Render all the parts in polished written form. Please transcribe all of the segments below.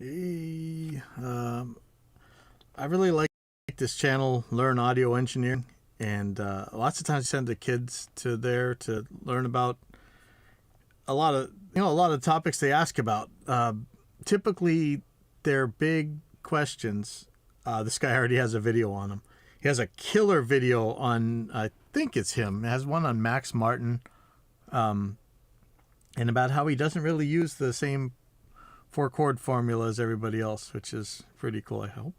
Hey, I really like this channel, Learn Audio Engineering, and lots of times I send the kids to there to learn about a lot of topics they ask about. Typically, they're big questions. This guy already has a video on them. He has a killer video on, I think it's him. It has one on Max Martin, and about how he doesn't really use the same 4-chord formula as everybody else, which is pretty cool. I hope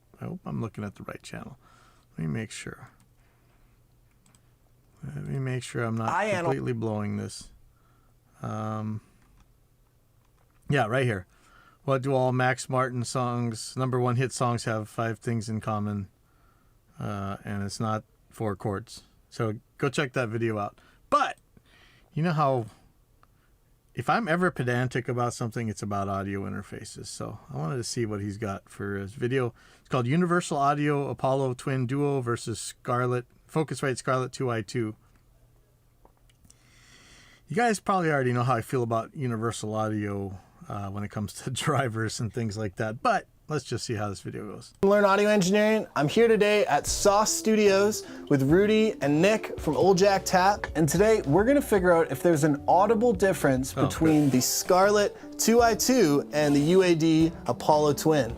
I'm looking at the right channel. Let me make sure. I'm not completely blowing this. Yeah, right here. What do all Max Martin songs, #1 hit songs, have 5 things in common? And it's not 4 chords. So go check that video out. But you know how if I'm ever pedantic about something, it's about audio interfaces. So I wanted to see what he's got for his video. It's called Universal Audio Apollo Twin Duo versus Focusrite Scarlett 2i2. You guys probably already know how I feel about Universal Audio when it comes to drivers and things like that. But let's just see how this video goes. Learn Audio Engineering. I'm here today at Sauce Studios with Rudy and Nick from Old Jack Tap. And today we're gonna figure out if there's an audible difference between the Scarlett 2i2 and the UAD Apollo Twin.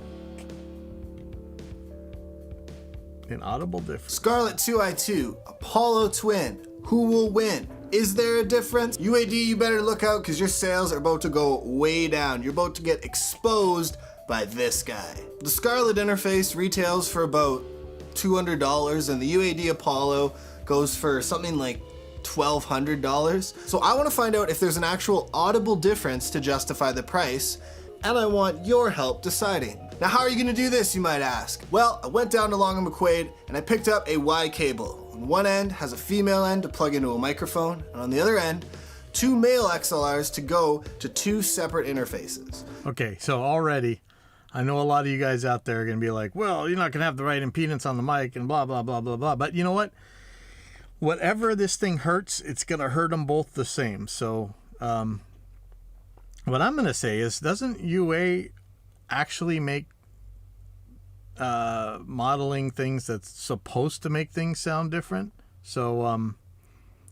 An audible difference. Scarlett 2i2, Apollo Twin. Who will win? Is there a difference? UAD, you better look out because your sales are about to go way down. You're about to get exposed by this guy. The Scarlett interface retails for about $200 and the UAD Apollo goes for something like $1,200. So I want to find out if there's an actual audible difference to justify the price, and I want your help deciding. Now, how are you going to do this, you might ask? Well, I went down to Long & McQuaid and I picked up a Y cable. On one end has a female end to plug into a microphone, and on the other end, 2 male XLRs to go to 2 separate interfaces. Okay, so already, I know a lot of you guys out there are going to be like, well, you're not going to have the right impedance on the mic and blah, blah, blah, blah, blah. But you know what? Whatever this thing hurts, it's going to hurt them both the same. So what I'm going to say is, doesn't UA actually make modeling things that's supposed to make things sound different? So,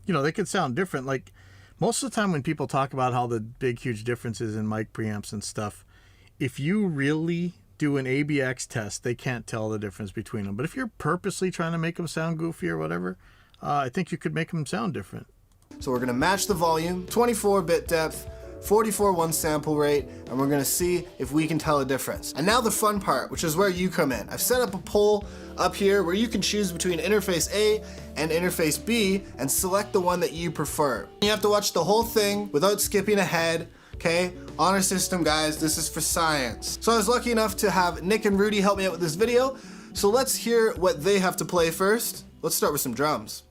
you know, they could sound different. Like most of the time when people talk about how the big, huge differences in mic preamps and stuff, if you really do an ABX test, they can't tell the difference between them. But if you're purposely trying to make them sound goofy or whatever, I think you could make them sound different. So we're going to match the volume, 24-bit depth, 44.1 sample rate, and we're going to see if we can tell a difference. And now the fun part, which is where you come in. I've set up a poll up here where you can choose between interface A and interface B and select the one that you prefer. You have to watch the whole thing without skipping ahead. Okay, honor system guys, this is for science. So I was lucky enough to have Nick and Rudy help me out with this video. So let's hear what they have to play first. Let's start with some drums.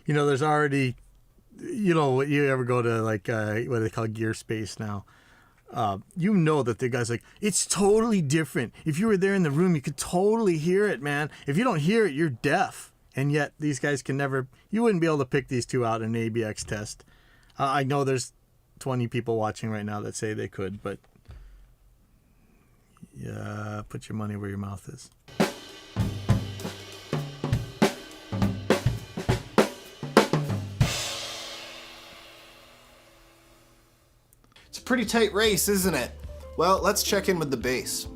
You know, there's already, you know, you ever go to like, what they call Gear Space now, you know that the guy's like, it's totally different. If you were there in the room, you could totally hear it, man. If you don't hear it, you're deaf. And yet these guys can never, you wouldn't be able to pick these two out in an ABX test. I know there's 20 people watching right now that say they could, but yeah, put your money where your mouth is. It's a pretty tight race, isn't it? Well, let's check in with the bass.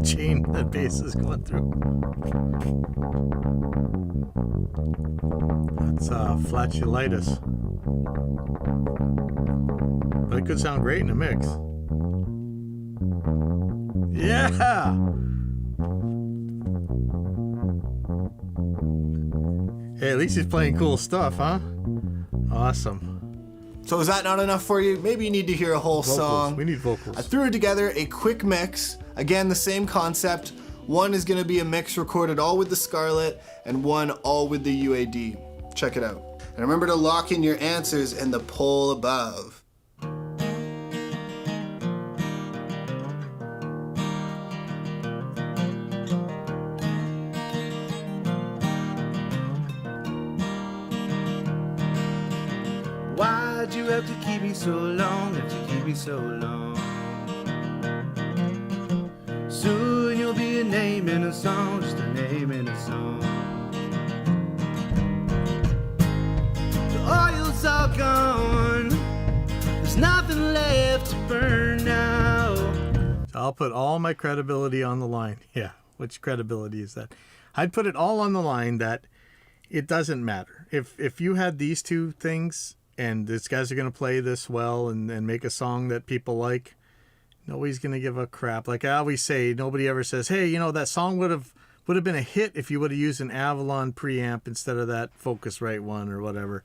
chain that bass is going through. That's flatulitis. But it could sound great in a mix. Yeah! Hey, at least he's playing cool stuff, huh? Awesome. So is that not enough for you? Maybe you need to hear a whole Vocals. song. We need vocals. I threw together a quick mix. Again, the same concept. One is going to be a mix recorded all with the Scarlett and one all with the UAD. Check it out. And remember to lock in your answers in the poll above. Why'd you have to keep me so long? Have to keep me so long? Soon you'll be a name in a song, just a name in a song. The oil's all gone. There's nothing left to burn now. So I'll put all my credibility on the line. Yeah, which credibility is that? I'd put it all on the line that it doesn't matter. If you had these two things and these guys are going to play this well and make a song that people like, nobody's going to give a crap. Like I always say, nobody ever says, hey, you know, that song would have been a hit if you would have used an Avalon preamp instead of that Focusrite one or whatever.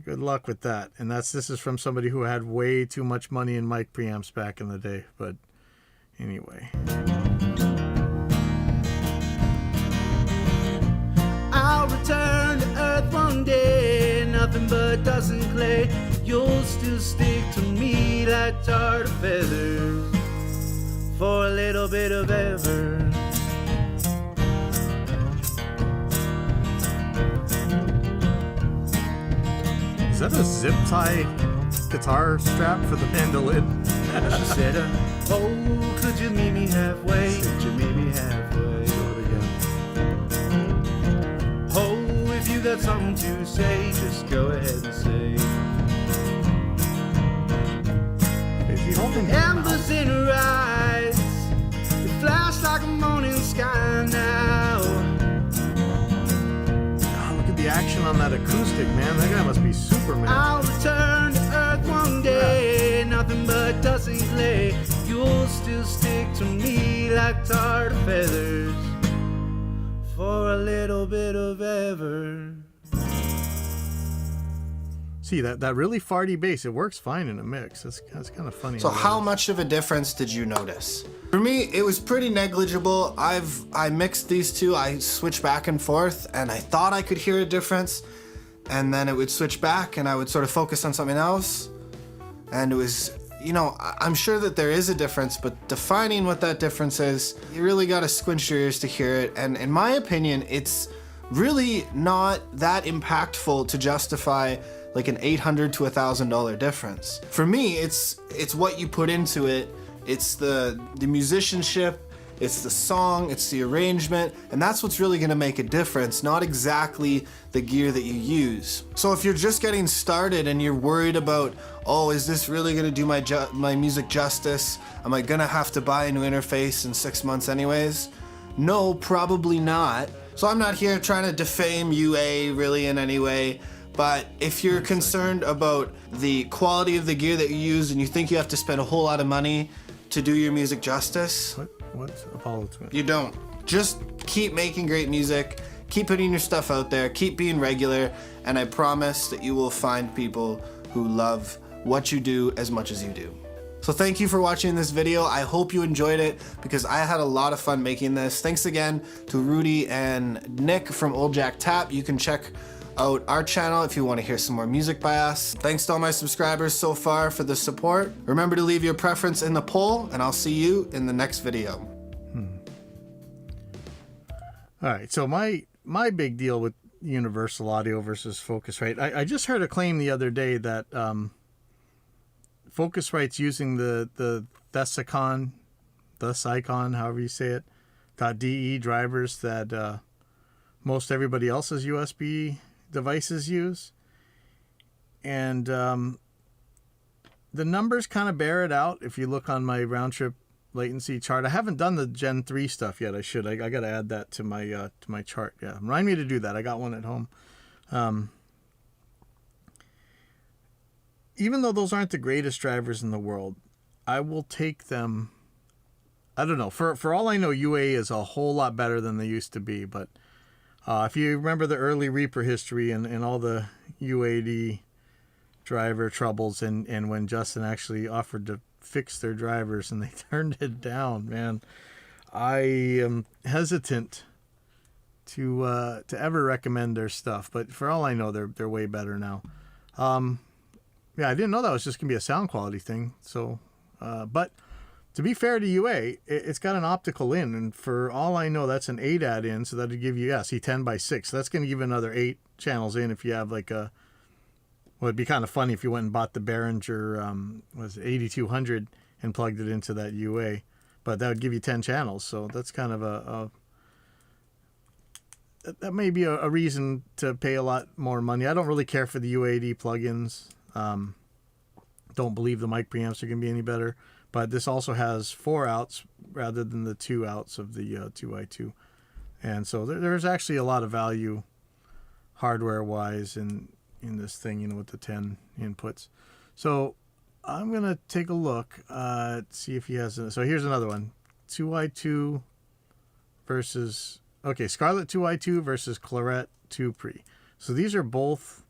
Good luck with that. And this is from somebody who had way too much money in mic preamps back in the day. But anyway. I'll return to earth one day, nothing but dust and clay. You'll still stick to me like tarred feathers for a little bit of ever. Is that a zip tie guitar strap for the mandolin? She said, oh, could you meet me halfway? Could you meet me halfway? Do it again. Oh, if you got something to say, just go ahead and say. Is he holding Embers in her eyes, they flash like a morning sky now. Oh, look at the action on that acoustic, man. That guy must be Superman. I'll return to earth one day, nothing but dust and clay. You'll still stick to me like tarred feathers for a little bit of ever. See, that really farty bass, it works fine in a mix. That's kind of funny. So how much of a difference did you notice? For me, it was pretty negligible. I mixed these two, I switched back and forth, and I thought I could hear a difference, and then it would switch back and I would sort of focus on something else. And it was, you know, I'm sure that there is a difference, but defining what that difference is, you really gotta squinch your ears to hear it. And in my opinion, it's really not that impactful to justify like an $800 to $1,000 difference. For me, it's what you put into it. It's the musicianship, it's the song, it's the arrangement, and that's what's really gonna make a difference, not exactly the gear that you use. So if you're just getting started and you're worried about, oh, is this really gonna do my music justice? Am I gonna have to buy a new interface in 6 months anyways? No, probably not. So I'm not here trying to defame UA really in any way. But if you're concerned about the quality of the gear that you use and you think you have to spend a whole lot of money to do your music justice, What's Apollo Twin? you don't. Just keep making great music, keep putting your stuff out there, keep being regular, and I promise that you will find people who love what you do as much as you do. So thank you for watching this video. I hope you enjoyed it because I had a lot of fun making this. Thanks again to Rudy and Nick from Old Jack Tap. You can check out our channel if you want to hear some more music by us. Thanks to all my subscribers so far for the support. Remember to leave your preference in the poll, and I'll see you in the next video. All right, so my big deal with Universal Audio versus Focusrite, I just heard a claim the other day that Focusrite's using the Thesicon, however you say it, .de drivers that most everybody else's USB devices use, and the numbers kind of bear it out. If you look on my round trip latency chart. I haven't done the Gen 3 stuff yet. I should. I got to add that to my chart. Yeah, remind me to do that. I got one at home. Even though those aren't the greatest drivers in the world, I will take them. I don't know. For all I know, UA is a whole lot better than they used to be. But if you remember the early Reaper history and all the UAD driver troubles, and when Justin actually offered to fix their drivers and they turned it down, man, I am hesitant to ever recommend their stuff. But for all I know, they're way better now. Yeah, I didn't know that was just gonna be a sound quality thing. So, but to be fair to UA, it's got an optical in, and for all I know, that's an 8 in, so that'd give you C10 by 6. So that's gonna give you another 8 channels in if you have like a. Well, it'd be kind of funny if you went and bought the Behringer was it 8200 and plugged it into that UA, but that would give you 10 channels. So that's kind of that may be a reason to pay a lot more money. I don't really care for the UAD plugins. Don't believe the mic preamps are going to be any better, but this also has 4 outs rather than the 2 outs of the 2i2, and so there's actually a lot of value hardware wise in this thing, with the 10 inputs. So I'm gonna take a look, see if he has. So here's another one: 2i2 versus Scarlett 2i2 versus Claret 2 pre. So these are both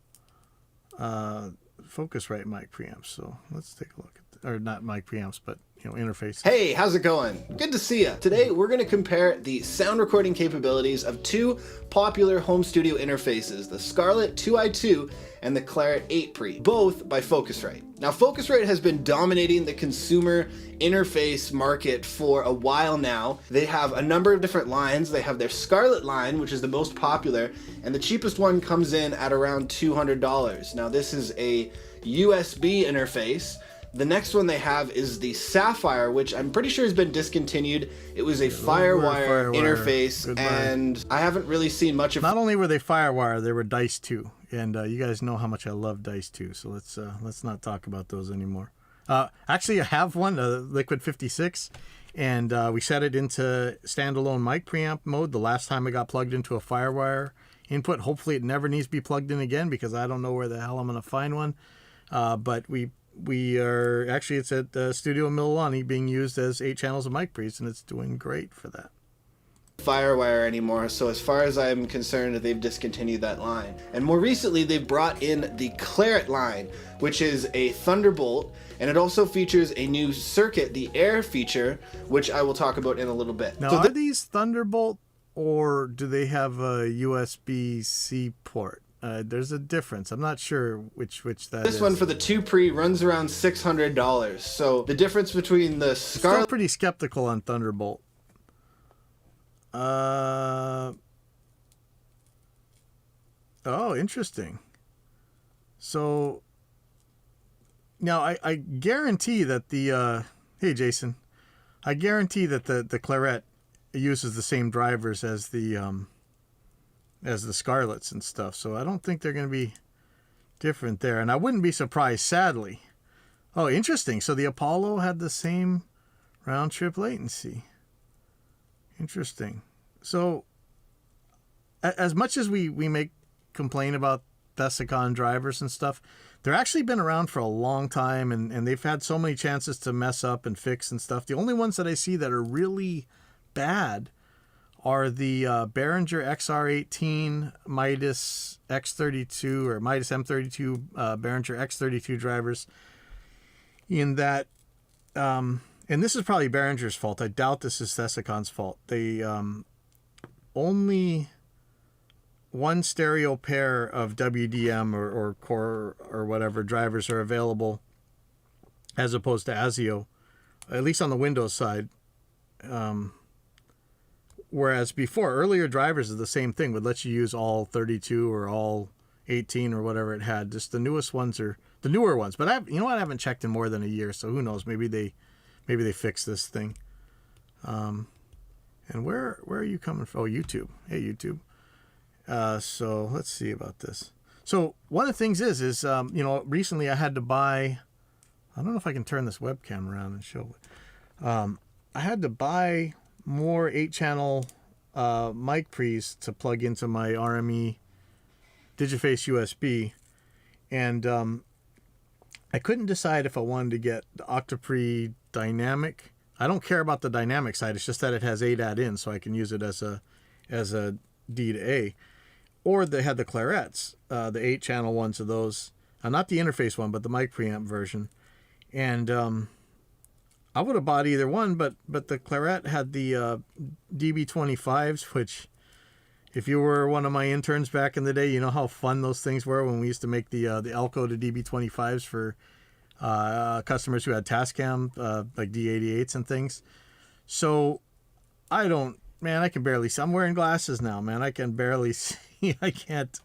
Focusrite mic preamps. So let's take a look at, or not mic preamps, but interface. Hey, how's it going? Good to see you. Today we're going to compare the sound recording capabilities of 2 popular home studio interfaces, the Scarlett 2i2 and the Claret 8 pre, both by Focusrite. Now, Focusrite has been dominating the consumer interface market for a while now. They have a number of different lines. They have their Scarlett line, which is the most popular, and the cheapest one comes in at around $200. Now, this is a USB interface. The next one they have is the Sapphire, which I'm pretty sure has been discontinued. It was a Firewire interface, and I haven't really seen much of. Not only were they Firewire, they were Dice 2, and you guys know how much I love Dice 2, so let's not talk about those anymore. Actually, I have one, Liquid 56, and we set it into standalone mic preamp mode the last time it got plugged into a Firewire input. Hopefully, it never needs to be plugged in again because I don't know where the hell I'm going to find one. But we are actually, it's at Studio Mililani being used as 8 channels of mic pre's, and it's doing great for that. Firewire anymore, so as far as I'm concerned, they've discontinued that line. And more recently, they've brought in the Claret line, which is a Thunderbolt, and it also features a new circuit, the Air feature, which I will talk about in a little bit. Now, so are these Thunderbolt, or do they have a USB-C port? There's a difference. I'm not sure which that is. This one for the 2 pre runs around $600. So the difference between the Scarlett... Still pretty skeptical on Thunderbolt. Oh, interesting. So now I guarantee that the hey Jason, I guarantee that the Claret uses the same drivers as the Scarletts and stuff. So I don't think they're going to be different there, and I wouldn't be surprised, sadly. Oh, interesting. So the Apollo had the same round trip latency. Interesting. So as much as we make complain about Desicon drivers and stuff, they're actually been around for a long time, and they've had so many chances to mess up and fix and stuff. The only ones that I see that are really bad are the Behringer XR18 Midas X32 or Midas M32 Behringer X32 drivers, in that and this is probably Behringer's fault. I doubt this is Thesicon's fault. They only one stereo pair of WDM or core or whatever drivers are available, as opposed to ASIO, at least on the Windows side. Whereas before, earlier drivers of the same thing would let you use all 32 or all 18 or whatever it had. Just the newest ones are the newer ones. But I haven't checked in more than a year, so who knows? Maybe they fixed this thing. And where are you coming from? Oh, YouTube. Hey, YouTube. So let's see about this. So one of the things is recently I had to buy. I don't know if I can turn this webcam around and show it. I had to buy more 8-channel mic pre's to plug into my RME Digiface USB, and I couldn't decide if I wanted to get the Octopre Dynamic. I don't care about the dynamic side. It's just that it has ADAT in, so I can use it as a D to A. Or they had the Clarets, the 8-channel ones of those. Not the interface one, but the mic preamp version. And I would have bought either one, but the Claret had the DB25s, which, if you were one of my interns back in the day, you know how fun those things were when we used to make the Elco to DB25s for customers who had Tascam, like D88s and things. So I can barely see. I'm wearing glasses now, man. I can barely see. I can't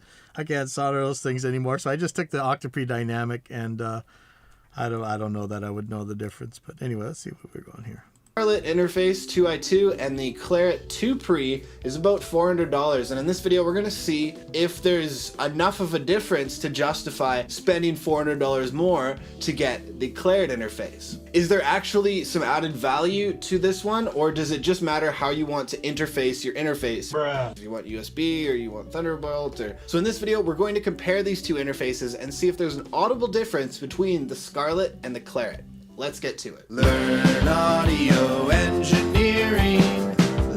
solder those things anymore. So I just took the Octopre Dynamic, and I don't know that I would know the difference. But anyway, let's see what we're going here. Scarlett interface 2i2 and the Claret 2 Pre is about $400, and in this video we're going to see if there's enough of a difference to justify spending $400 more to get the Claret interface. Is there actually some added value to this one, or does it just matter how you want to interface your interface? If you want USB or you want Thunderbolt So in this video we're going to compare these two interfaces and see if there's an audible difference between the Scarlett and the Claret. Let's get to it. Learn audio engineering.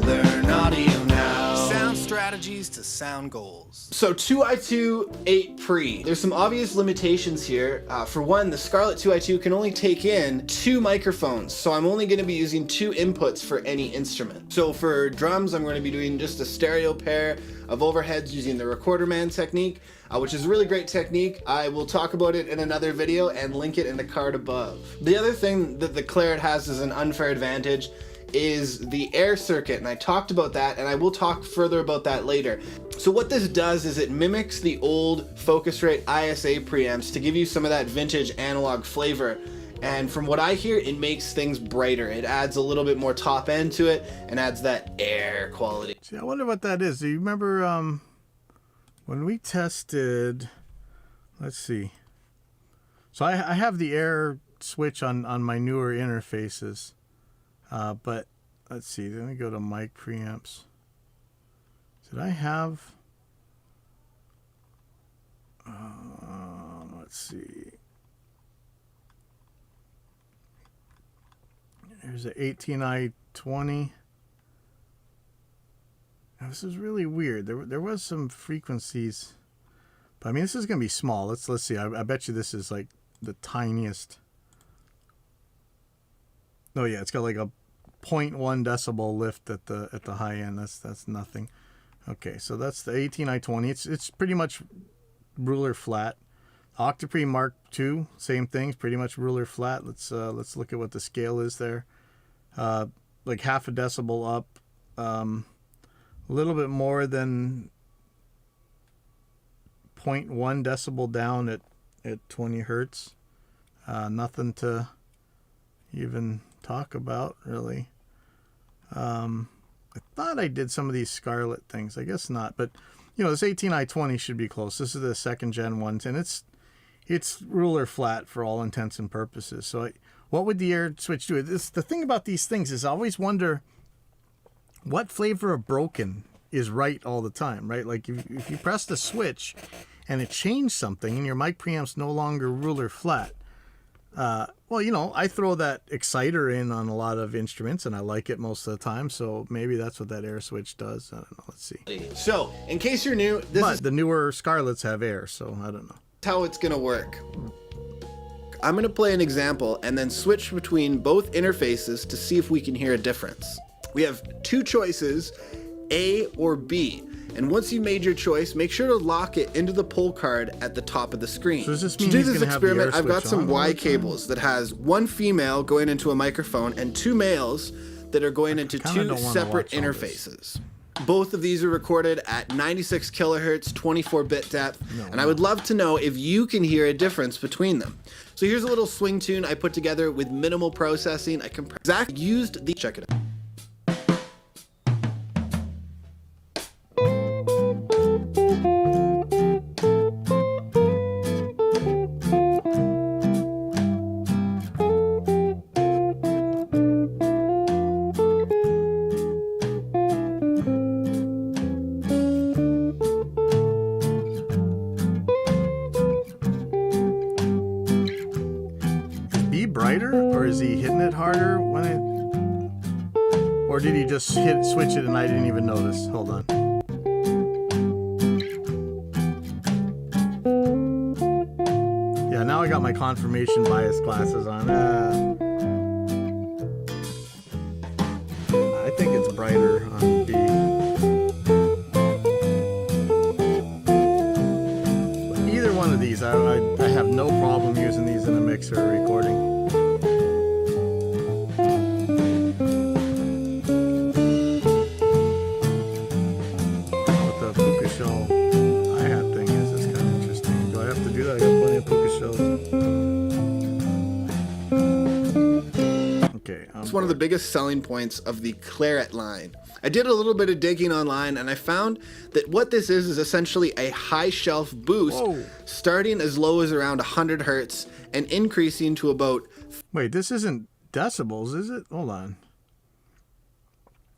Learn audio now. Sound strategies to sound goals. So 2i2 8 Pre. There's some obvious limitations here. For one, the Scarlett 2i2 can only take in 2 microphones, so I'm only going to be using 2 inputs for any instrument. So for drums, I'm going to be doing just a stereo pair of overheads using the Recorder Man technique, which is a really great technique. I will talk about it in another video and link it in the card above. The other thing that the Claret has as an unfair advantage is the air circuit, and I talked about that, and I will talk further about that later. So what this does is it mimics the old Focusrite ISA preamps to give you some of that vintage analog flavor. And from what I hear, it makes things brighter. It adds a little bit more top end to it and adds that air quality. See, I wonder what that is. Do you remember when we tested, let's see. So I have the air switch on my newer interfaces. But let's see, let me go to mic preamps. Did I have, let's see. Here's an 18i20. Now, this is really weird. There was some frequencies, but I mean, this is going to be small. Let's see. I bet you this is like the tiniest. Oh yeah, it's got like a 0.1 decibel lift at the high end. That's nothing. Okay, so that's the 18i20. It's pretty much ruler flat. Octopre Mark II, same thing, pretty much ruler flat. Let's look at what the scale is there. Like half a decibel up, a little bit more than 0.1 decibel down at 20 hertz. Nothing to even talk about, really. I thought I did some of these Scarlett things. I guess not, but you know, this 18i20 should be close. This is the 2nd gen one, and it's ruler flat for all intents and purposes. So what would the air switch do? The thing about these things is I always wonder what flavor of broken is right all the time, right? Like if you press the switch and it changed something and your mic preamp's no longer ruler flat, well, you know, I throw that exciter in on a lot of instruments and I like it most of the time, so maybe that's what that air switch does. I don't know. Let's see. So, in case you're new, this is the newer Scarletts have air, so I don't know how it's gonna work. I'm gonna play an example and then switch between both interfaces to see if we can hear a difference. We have 2 choices, A or B. And once you've made your choice, make sure to lock it into the pull card at the top of the screen. So does this to mean do he's this gonna have the air experiment, I've got switch some on all Y the time? cables that has 1 female going into a microphone and 2 males that are going into kinda 2 don't wanna separate watch all interfaces. Both of these are recorded at 96 kilohertz, 24-bit depth, and I would love to know if you can hear a difference between them. So here's a little swing tune I put together with minimal processing. I exactly used the, check it out. brighter, or is he hitting it harder when it, or did he just switch it and I didn't even notice? Hold on. Yeah, now I got my confirmation bias glasses on. I think it's brighter on B. Either one of these, I have no problem using these in a mixer or recording. What the puka shell hi-hat thing is kind of interesting. Do I have to do that? I got plenty of puka shells. Okay. It's one of the biggest selling points of the Claret line. I did a little bit of digging online and I found that what this is essentially a high shelf boost. Whoa. Starting as low as around 100 hertz and increasing to about... Wait, this isn't decibels, is it? Hold on.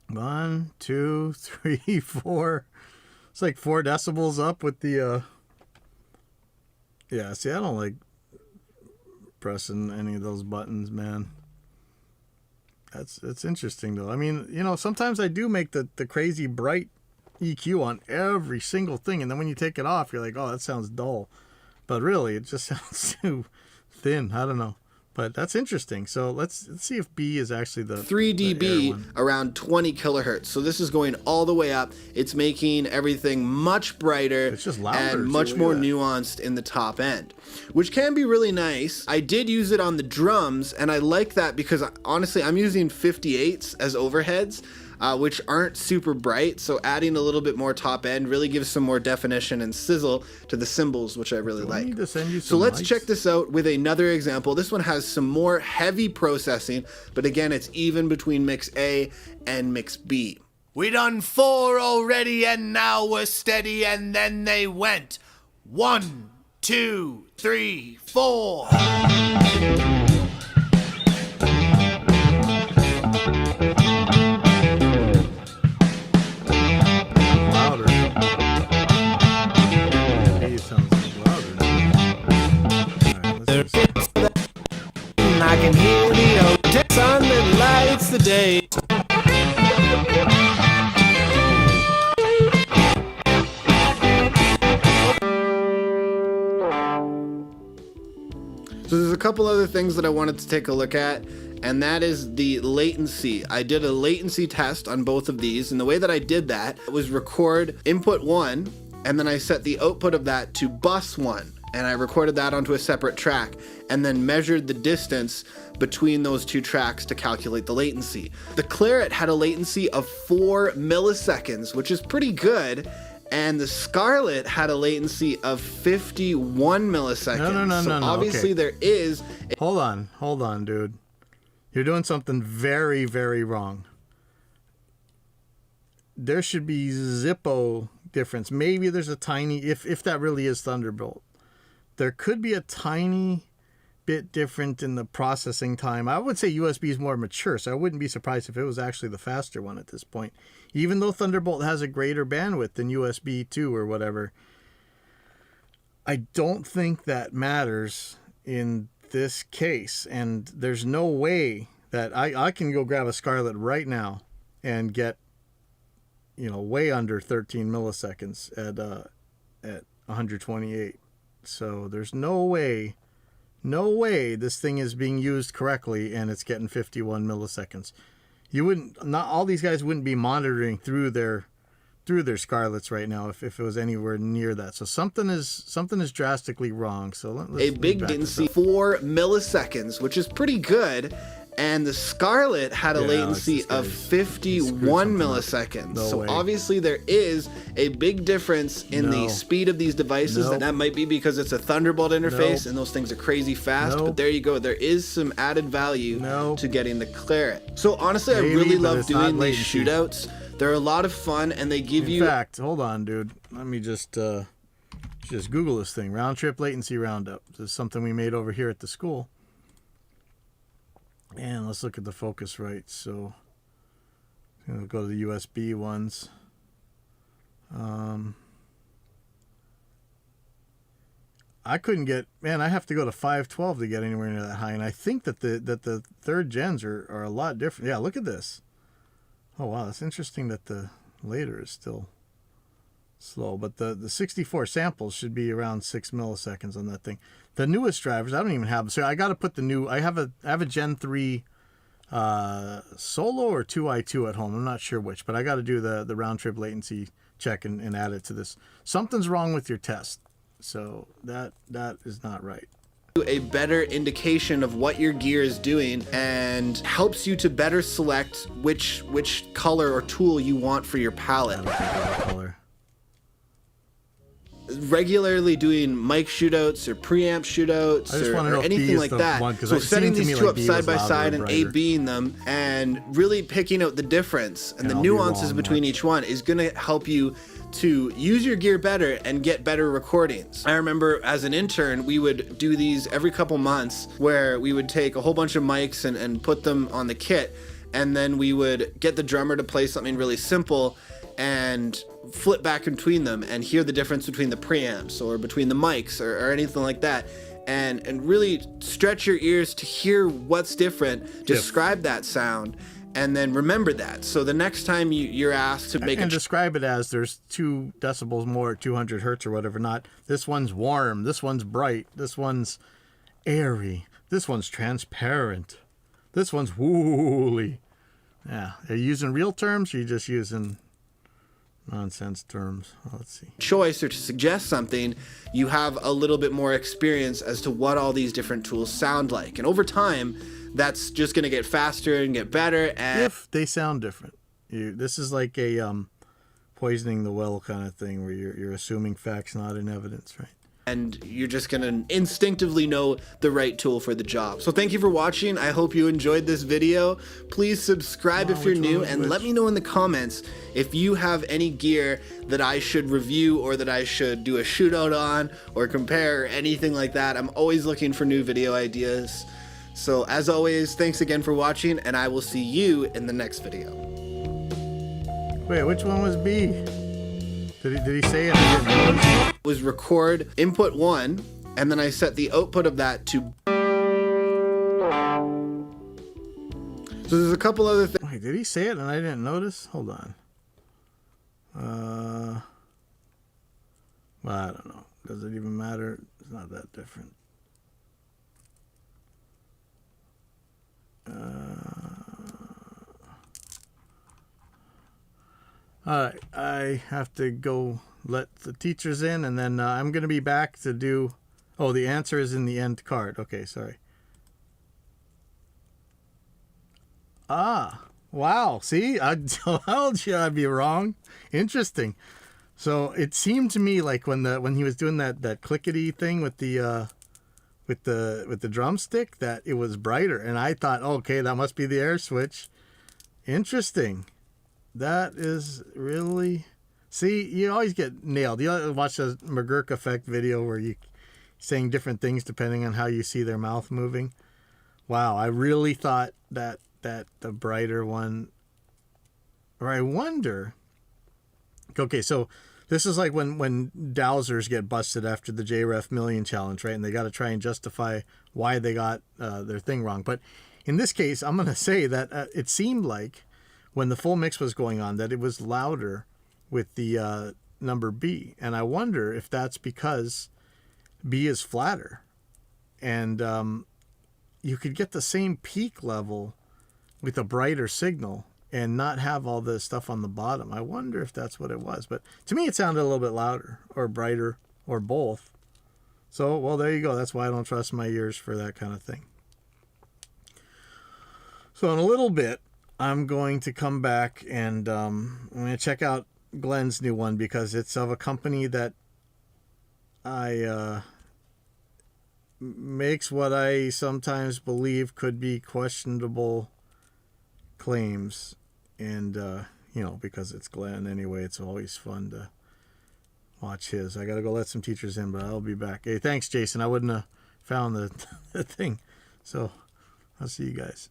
1, 2, 3, 4. It's like 4 decibels up with the yeah, see, I don't like pressing any of those buttons, man. It's interesting though. I mean, you know, sometimes I do make the crazy bright EQ on every single thing, and then when you take it off, you're like, oh, that sounds dull. But really, it just sounds too thin. I don't know. But that's interesting. So let's see if B is actually the 3 the dB air one. around 20 kilohertz. So this is going all the way up. It's making everything much brighter It's just louder, and too. much Look at more that. nuanced in the top end, which can be really nice. I did use it on the drums, and I like that because honestly, I'm using 58s as overheads, which aren't super bright. So adding a little bit more top end really gives some more definition and sizzle to the cymbals, which I really Do I like. need to send you So some let's mics? check this out with another example. This one has some more heavy processing, but again, it's even between mix A and mix B. We done 4 already and now we're steady, and then they went 1, 2, 3, 4. Louder. B sounds louder now. Alright, let's just... I can hear the sun that lights the day. So there's a couple other things that I wanted to take a look at, and that is the latency. I did a latency test on both of these, and the way that I did that was record input 1, and then I set the output of that to bus 1, and I recorded that onto a separate track, and then measured the distance between those two tracks to calculate the latency. The Claret had a latency of 4 milliseconds, which is pretty good, and the Scarlett had a latency of 51 milliseconds. No, so obviously okay. there is Hold on, dude. You're doing something very, very wrong. There should be Zippo difference. Maybe there's a tiny, if that really is Thunderbolt, there could be a tiny bit different in the processing time. I would say USB is more mature, so I wouldn't be surprised if it was actually the faster one at this point. Even though Thunderbolt has a greater bandwidth than USB 2 or whatever, I don't think that matters in this case. And there's no way that I can go grab a Scarlett right now and get, you know, way under 13 milliseconds at 128. So there's no way this thing is being used correctly and it's getting 51 milliseconds. You wouldn't, not all these guys wouldn't be monitoring through their Scarletts right now if it was anywhere near that. So something is drastically wrong. So let's a big back this latency, up. 4 milliseconds, which is pretty good. And the Scarlett had a Yeah, latency this of guy's 51 screwed something up. milliseconds. No so way. obviously there is a big difference in the No. speed of these devices. Nope. And that might be because it's a Thunderbolt interface Nope. and those things are crazy fast. But Nope. there you go. There is some added value Nope. to getting the Claret. So honestly, Maybe, I really but love it's not doing these latency. shootouts. They're a lot of fun and they give In you fact, hold on, dude. Let me just Google this thing. Round trip latency roundup. This is something we made over here at the school. And let's look at the Focusrite. So we'll go to the USB ones. I couldn't get, man, I have to go to 512 to get anywhere near that high. And I think that the third gens are a lot different. Yeah, look at this. Oh, wow. It's interesting that the later is still slow. But the 64 samples should be around 6 milliseconds on that thing. The newest drivers, I don't even have. So I got to put the new, I have a Gen 3 Solo or 2i2 at home. I'm not sure which, but I got to do the round trip latency check and add it to this. Something's wrong with your test. So that is not right. A better indication of what your gear is doing and helps you to better select which color or tool you want for your palette. Color. Regularly doing mic shootouts or preamp shootouts or anything like that. So setting these two up side by side and A B'ing them and really picking out the difference and the nuances between each one is going to help you to use your gear better and get better recordings. I remember as an intern, we would do these every couple months where we would take a whole bunch of mics and put them on the kit, and then we would get the drummer to play something really simple and flip back between them and hear the difference between the preamps or between the mics or anything like that, and really stretch your ears to hear what's different, describe that sound, and then remember that. So the next time you're asked to make and describe it as there's 2 decibels more at 200 hertz or whatever, not this one's warm, this one's bright, this one's airy, this one's transparent, this one's woolly. Yeah, are you using real terms or are you just using nonsense terms? Well, let's see. Choice or to suggest something, you have a little bit more experience as to what all these different tools sound like. And over time, that's just going to get faster and get better. And if they sound different, this is like a poisoning the well kind of thing where you're assuming facts not in evidence, right? And you're just going to instinctively know the right tool for the job. So thank you for watching. I hope you enjoyed this video. Please subscribe if you're new, and let me know in the comments if you have any gear that I should review or that I should do a shootout on or compare or anything like that. I'm always looking for new video ideas. So as always, thanks again for watching, and I will see you in the next video. Wait, which one was B? Did he say it? I didn't notice. Was record input 1, and then I set the output of that to. So there's a couple other things. Wait, did he say it and I didn't notice? Hold on. Well, I don't know. Does it even matter? It's not that different. All right, I have to go let the teachers in, and then I'm going to be back to do... Oh, the answer is in the end card. Okay, sorry. Ah, wow. See, I told you I'd be wrong. Interesting. So it seemed to me like when he was doing that clickety thing with the drumstick, that it was brighter, and I thought, okay, that must be the air switch. Interesting. That is really... See, you always get nailed. You watch the McGurk effect video where you saying different things depending on how you see their mouth moving. Wow, I really thought that the brighter one... Or I wonder... Okay, so this is like when dowsers get busted after the JREF Million Challenge, right? And they got to try and justify why they got their thing wrong. But in this case, I'm going to say that it seemed like when the full mix was going on that it was louder with the number B. And I wonder if that's because B is flatter. And you could get the same peak level with a brighter signal and not have all the stuff on the bottom. I wonder if that's what it was. But to me, it sounded a little bit louder or brighter or both. So, well, there you go. That's why I don't trust my ears for that kind of thing. So in a little bit, I'm going to come back and I'm going to check out Glenn's new one because it's of a company that makes what I sometimes believe could be questionable claims. And, because it's Glenn anyway, it's always fun to watch his. I got to go let some teachers in, but I'll be back. Hey, thanks, Jason. I wouldn't have found the thing. So I'll see you guys.